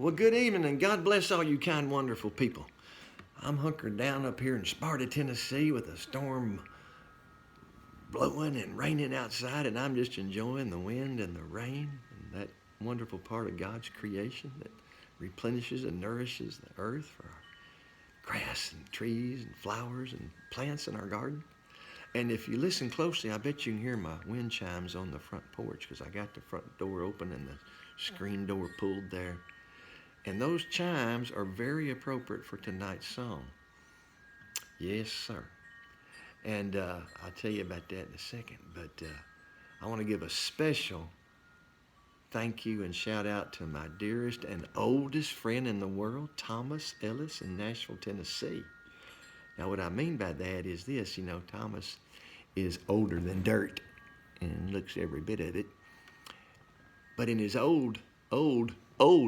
Well, good evening, and God bless all you kind, wonderful people. I'm hunkered down up here in Sparta, Tennessee, with a storm blowing and raining outside, and I'm just enjoying the wind and the rain and that wonderful part of God's creation that replenishes and nourishes the earth for our grass and trees and flowers and plants in our garden. And if you listen closely, I bet you can hear my wind chimes on the front porch because I got the front door open and the screen door pulled there. And those chimes are very appropriate for tonight's song. Yes, sir. And I'll tell you about that in a second. But I want to give a special thank you and shout out to my dearest and oldest friend in the world, Thomas Ellis in Nashville, Tennessee. Now, what I mean by that is this, Thomas is older than dirt and looks every bit of it. But in his old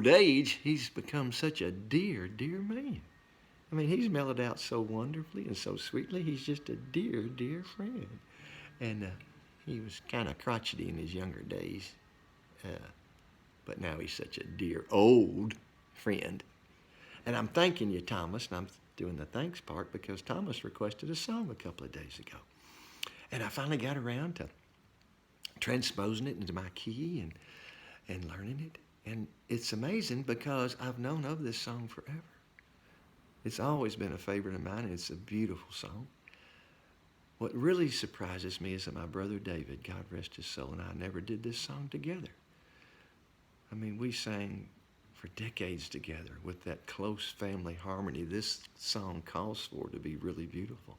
age, he's become such a dear man. I mean, he's mellowed out so wonderfully and so sweetly. He's just a dear friend. And he was kind of crotchety in his younger days. But now he's such a dear old friend. And I'm thanking you, Thomas, and I'm doing the thanks part because Thomas requested a song a couple of days ago. And I finally got around to transposing it into my key and learning it. And it's amazing because I've known of this song forever. It's always been a favorite of mine, and it's a beautiful song. What really surprises me is that my brother David, God rest his soul, and I never did this song together. I mean, we sang for decades together with that close family harmony this song calls for to be really beautiful.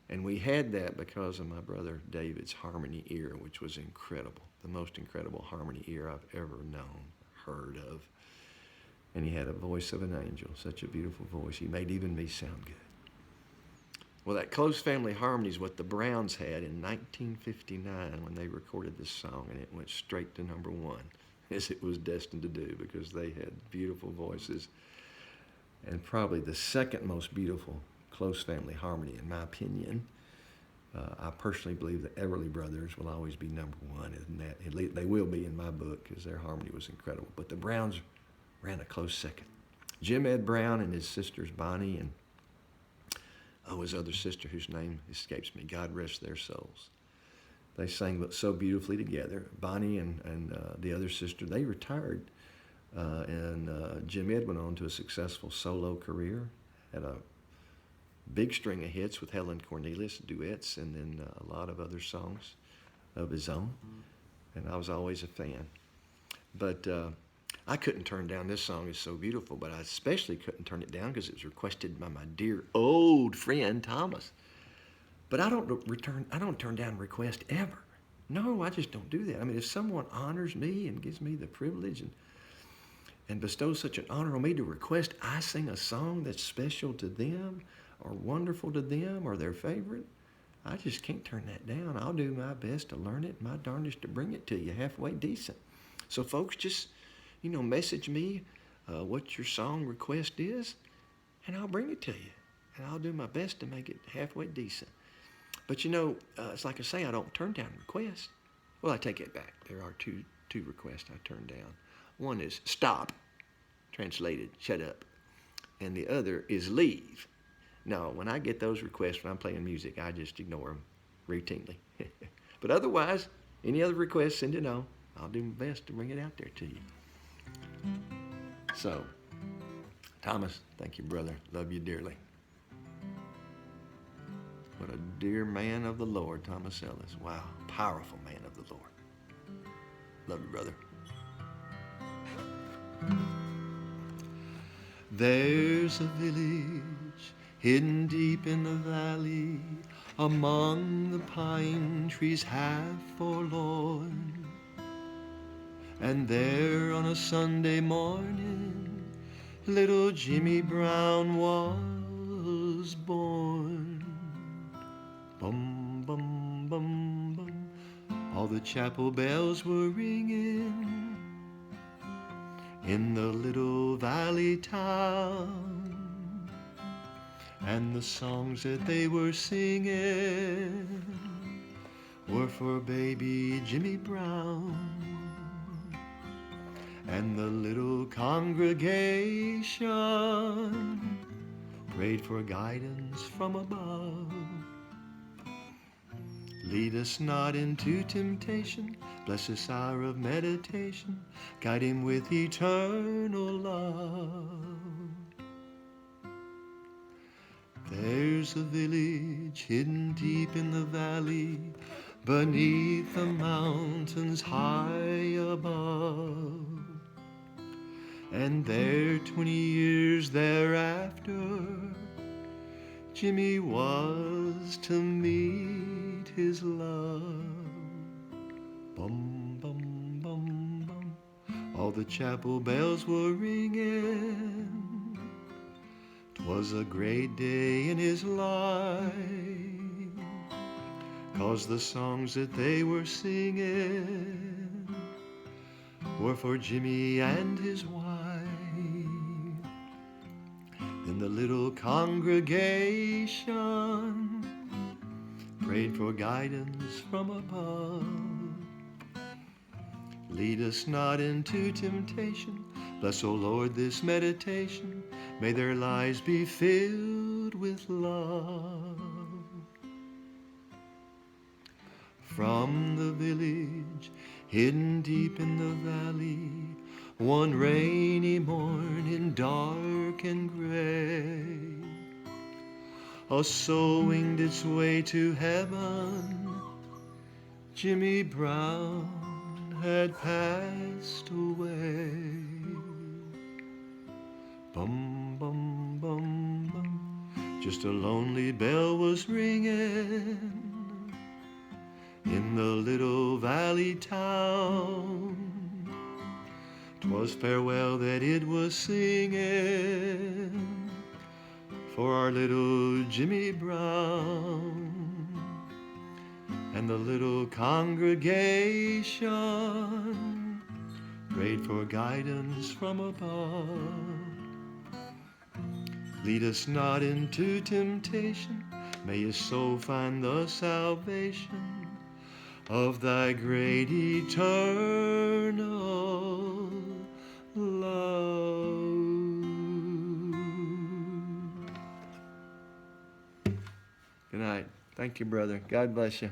And we had that because of my brother David's harmony ear, which was incredible, the most incredible harmony ear I've ever known, heard of. And he had a voice of an angel, such a beautiful voice. He made even me sound good. Well, that close family harmony is what the Browns had in 1959 when they recorded this song, and it went straight to number one, as it was destined to do, because they had beautiful voices and probably the second most beautiful close family harmony, in my opinion. I personally believe the Everly Brothers will always be number one, and that they will be in my book because their harmony was incredible. But the Browns ran a close second. Jim Ed Brown and his sisters Bonnie and his other sister whose name escapes me, God rest their souls. They sang so beautifully together. Bonnie and the other sister, they retired, and Jim Ed went on to a successful solo career, had a big string of hits with Helen Cornelius, duets, and then a lot of other songs of his own. And I was always a fan. But I couldn't turn down this song. It's so beautiful, but I especially couldn't turn it down because it was requested by my dear old friend Thomas. But I don't turn down requests ever. No, I just don't do that. I mean, if someone honors me and gives me the privilege and bestows such an honor on me to request I sing a song that's special to them or wonderful to them or their favorite, I just can't turn that down. I'll do my best to learn it, my darndest to bring it to you halfway decent. So folks, just, message me what your song request is, and I'll bring it to you. And I'll do my best to make it halfway decent. But it's like I say, I don't turn down requests. Well, I take it back. There are two requests I turn down. One is stop, translated, shut up. And the other is leave. No, when I get those requests when I'm playing music, I just ignore them routinely. But otherwise, any other requests, send it on. I'll do my best to bring it out there to you. So, Thomas, thank you, brother. Love you dearly. What a dear man of the Lord, Thomas Ellis. Wow, powerful man of the Lord. Love you, brother. There's a village hidden deep in the valley, among the pine trees half forlorn. And there on a Sunday morning, little Jimmy Brown was born. Bum, bum, bum, bum. All the chapel bells were ringing in the little valley town. And the songs that they were singing were for baby Jimmy Brown. And the little congregation prayed for guidance from above. Lead us not into temptation, bless this hour of meditation, guide him with eternal love. There's a village hidden deep in the valley, beneath the mountains high above. And there 20 years thereafter, Jimmy was to meet his love. Bum, bum, bum, bum. All the chapel bells were ringing. 'Twas a great day in his life, 'cause the songs that they were singing were for Jimmy and his wife. Then the little congregation prayed for guidance from above. Lead us not into temptation, bless, O Lord, this meditation, may their lives be filled with love. From the village hidden deep in the valley, one rainy morning, dark and gray, a soul winged its way to heaven. Jimmy Brown had passed away. Bum, bum, bum, bum. Just a lonely bell was ringing in the little valley town. 'Twas farewell that it was singing for our little Jimmy Brown. And the little congregation prayed for guidance from above. Lead us not into temptation, may his soul find the salvation of thy great eternal love. Good night. Thank you, brother. God bless you.